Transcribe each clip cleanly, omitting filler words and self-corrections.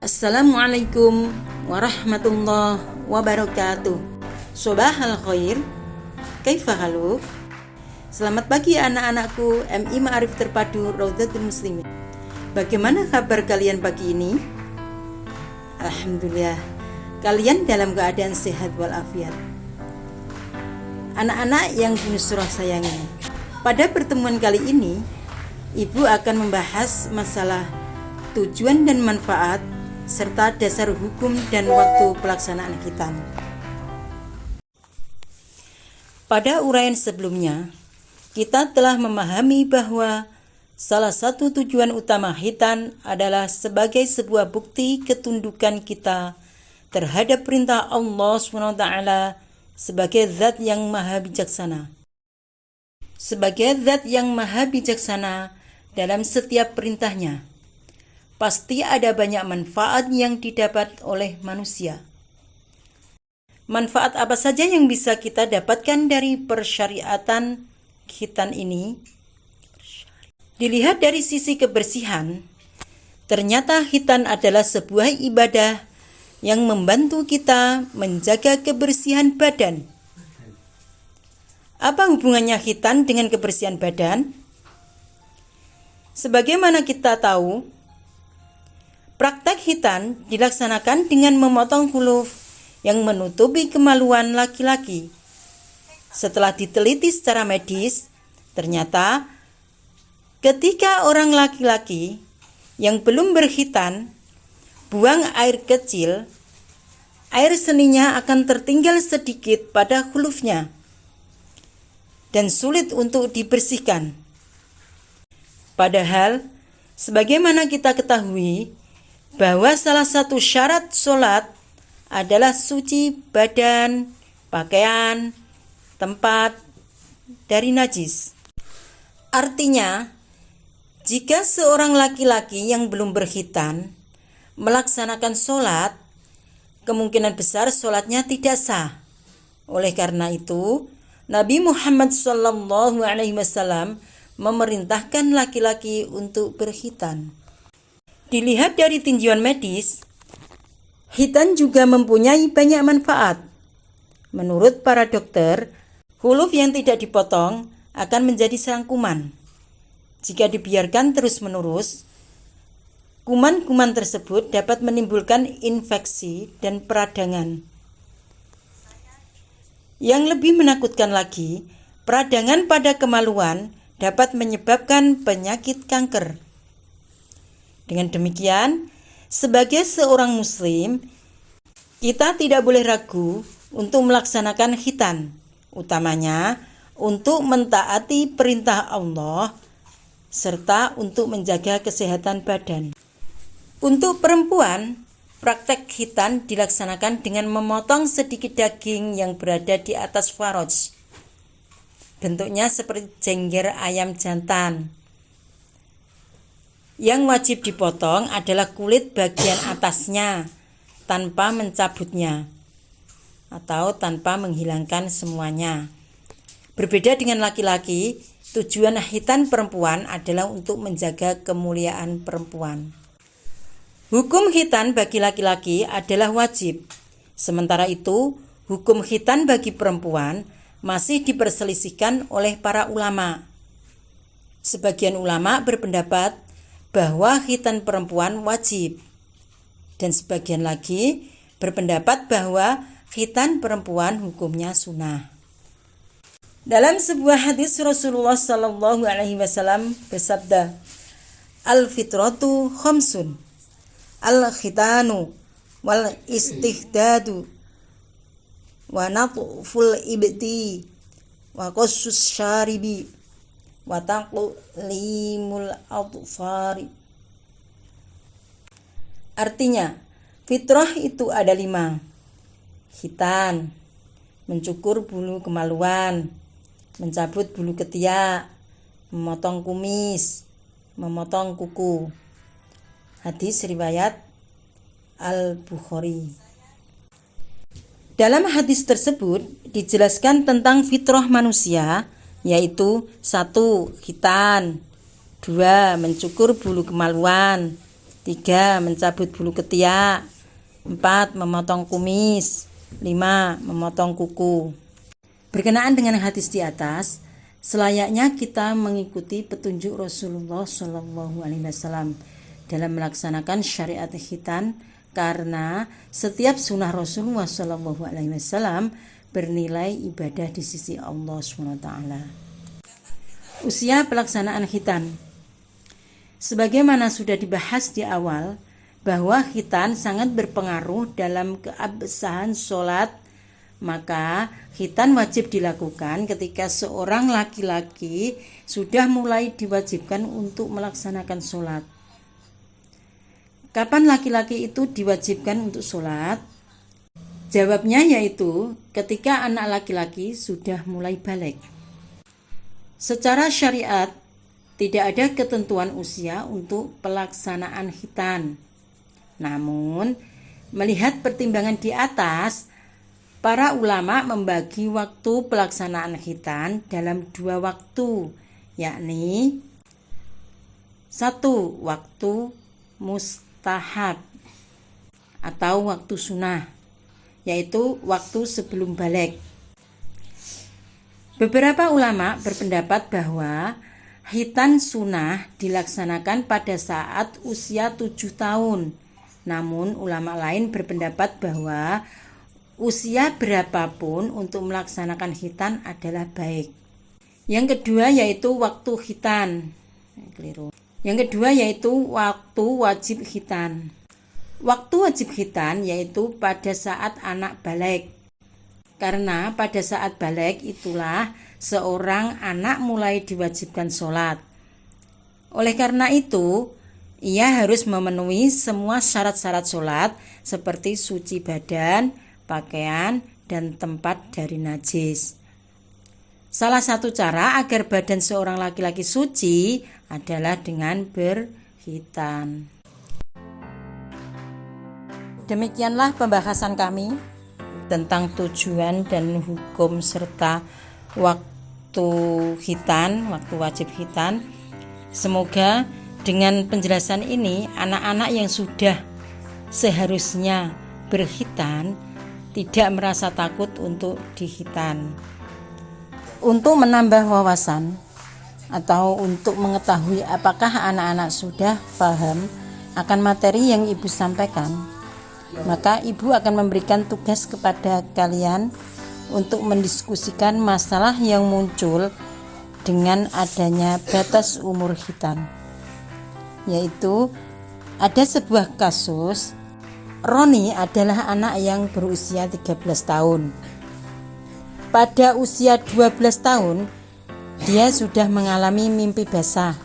Assalamualaikum warahmatullahi wabarakatuh. Sobahal khair, kaifa haluk? Selamat pagi anak-anakku MI Ma'arif Terpadu Raudhatul Muslimin. Bagaimana kabar kalian pagi ini? Alhamdulillah, kalian dalam keadaan sehat walafiat. Anak-anak yang Bu Nusrah sayangi, pada pertemuan kali ini Ibu akan membahas masalah tujuan dan manfaat serta dasar hukum dan waktu pelaksanaan khitan. Pada uraian sebelumnya, kita telah memahami bahwa salah satu tujuan utama khitan adalah sebagai sebuah bukti ketundukan kita terhadap perintah Allah SWT sebagai zat yang maha bijaksana. Sebagai zat yang maha bijaksana dalam setiap perintahnya, pasti ada banyak manfaat yang didapat oleh manusia. Manfaat apa saja yang bisa kita dapatkan dari persyariatan khitan ini? Dilihat dari sisi kebersihan, ternyata khitan adalah sebuah ibadah yang membantu kita menjaga kebersihan badan. Apa hubungannya khitan dengan kebersihan badan? Sebagaimana kita tahu, praktek khitan dilaksanakan dengan memotong khuluf yang menutupi kemaluan laki-laki. Setelah diteliti secara medis, ternyata ketika orang laki-laki yang belum berkhitan buang air kecil, air seninya akan tertinggal sedikit pada khulufnya dan sulit untuk dibersihkan. Padahal, sebagaimana kita ketahui, bahwa salah satu syarat sholat adalah suci badan, pakaian, tempat dari najis. Artinya, jika seorang laki-laki yang belum berkhitan melaksanakan sholat, kemungkinan besar sholatnya tidak sah. Oleh karena itu, Nabi Muhammad SAW memerintahkan laki-laki untuk berkhitan. Dilihat dari tinjauan medis, khitan juga mempunyai banyak manfaat. Menurut para dokter, khuluf yang tidak dipotong akan menjadi sarang kuman. Jika dibiarkan terus-menerus, kuman-kuman tersebut dapat menimbulkan infeksi dan peradangan. Yang lebih menakutkan lagi, peradangan pada kemaluan dapat menyebabkan penyakit kanker. Dengan demikian, sebagai seorang muslim, kita tidak boleh ragu untuk melaksanakan khitan, utamanya untuk mentaati perintah Allah serta untuk menjaga kesehatan badan. Untuk perempuan, praktek khitan dilaksanakan dengan memotong sedikit daging yang berada di atas faraj. Bentuknya seperti jengger ayam jantan. Yang wajib dipotong adalah kulit bagian atasnya tanpa mencabutnya atau tanpa menghilangkan semuanya. Berbeda dengan laki-laki, tujuan khitan perempuan adalah untuk menjaga kemuliaan perempuan. Hukum khitan bagi laki-laki adalah wajib. Sementara itu, hukum khitan bagi perempuan masih diperselisihkan oleh para ulama. Sebagian ulama berpendapat bahwa khitan perempuan wajib, dan sebagian lagi berpendapat bahwa khitan perempuan hukumnya sunnah. Dalam sebuah hadis Rasulullah SAW bersabda, "Al-fitratu khamsun, al-khitanu wal istihdadu wa natful ibti wa qassus syaribi wa taqlimul adfari." Artinya, fitrah itu ada 5. Khitan, mencukur bulu kemaluan, mencabut bulu ketiak, memotong kumis, memotong kuku. Hadis riwayat Al-Bukhari. Dalam hadis tersebut dijelaskan tentang fitrah manusia, yaitu 1. Khitan, 2. Mencukur bulu kemaluan, 3. Mencabut bulu ketiak. 4. Memotong kumis. 5. Memotong kuku. Berkenaan dengan hadis di atas, selayaknya kita mengikuti petunjuk Rasulullah SAW dalam melaksanakan syariat khitan, karena setiap sunnah Rasulullah SAW bernilai ibadah di sisi Allah SWT. Usia pelaksanaan khitan. Sebagaimana sudah dibahas di awal, bahwa khitan sangat berpengaruh dalam keabsahan sholat, maka khitan wajib dilakukan ketika seorang laki-laki sudah mulai diwajibkan untuk melaksanakan sholat. Kapan laki-laki itu diwajibkan untuk sholat? Jawabnya yaitu ketika anak laki-laki sudah mulai balik. Secara syariat, tidak ada ketentuan usia untuk pelaksanaan khitan. Namun, melihat pertimbangan di atas, para ulama membagi waktu pelaksanaan khitan dalam 2 waktu, yakni 1. Waktu mustahab atau waktu sunnah, yaitu waktu sebelum balik. Beberapa ulama berpendapat bahwa khitan sunnah dilaksanakan pada saat usia 7 tahun. Namun ulama lain berpendapat bahwa usia berapapun untuk melaksanakan khitan adalah baik. Yang kedua yaitu waktu khitan. Yang kedua yaitu waktu wajib khitan. Waktu wajib khitan yaitu pada saat anak balik. Karena pada saat balik itulah seorang anak mulai diwajibkan sholat. Oleh karena itu, ia harus memenuhi semua syarat-syarat sholat seperti suci badan, pakaian, dan tempat dari najis. Salah satu cara agar badan seorang laki-laki suci adalah dengan berkhitan. Demikianlah pembahasan kami tentang tujuan dan hukum serta waktu khitan, waktu wajib khitan. Semoga dengan penjelasan ini anak-anak yang sudah seharusnya berkhitan tidak merasa takut untuk dikhitan. Untuk menambah wawasan atau untuk mengetahui apakah anak-anak sudah paham akan materi yang ibu sampaikan, maka ibu akan memberikan tugas kepada kalian untuk mendiskusikan masalah yang muncul dengan adanya batas umur khitan, yaitu ada sebuah kasus. Roni adalah anak yang berusia 13 tahun. Pada usia 12 tahun, dia sudah mengalami mimpi basah.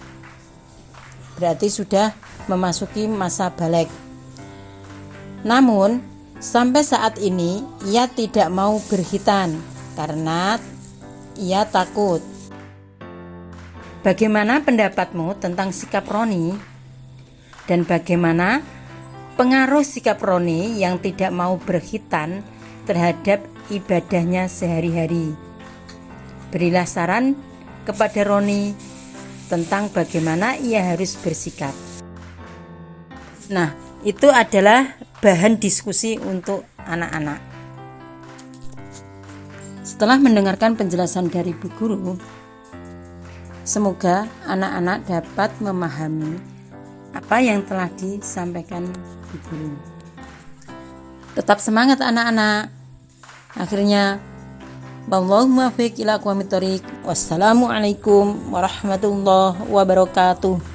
Berarti sudah memasuki masa balik. Namun, sampai saat ini ia tidak mau berkhitan karena ia takut. Bagaimana pendapatmu tentang sikap Roni? Dan bagaimana pengaruh sikap Roni yang tidak mau berkhitan terhadap ibadahnya sehari-hari? Berilah saran kepada Roni tentang bagaimana ia harus bersikap. Nah, itu adalah bahan diskusi untuk anak-anak. Setelah mendengarkan penjelasan dari Bu Guru, semoga anak-anak dapat memahami apa yang telah disampaikan Bu Guru. Tetap semangat anak-anak. Akhirnya, wallahu muwaffiq ila aqwamit thoriq. Wassalamualaikum warahmatullahi wabarakatuh.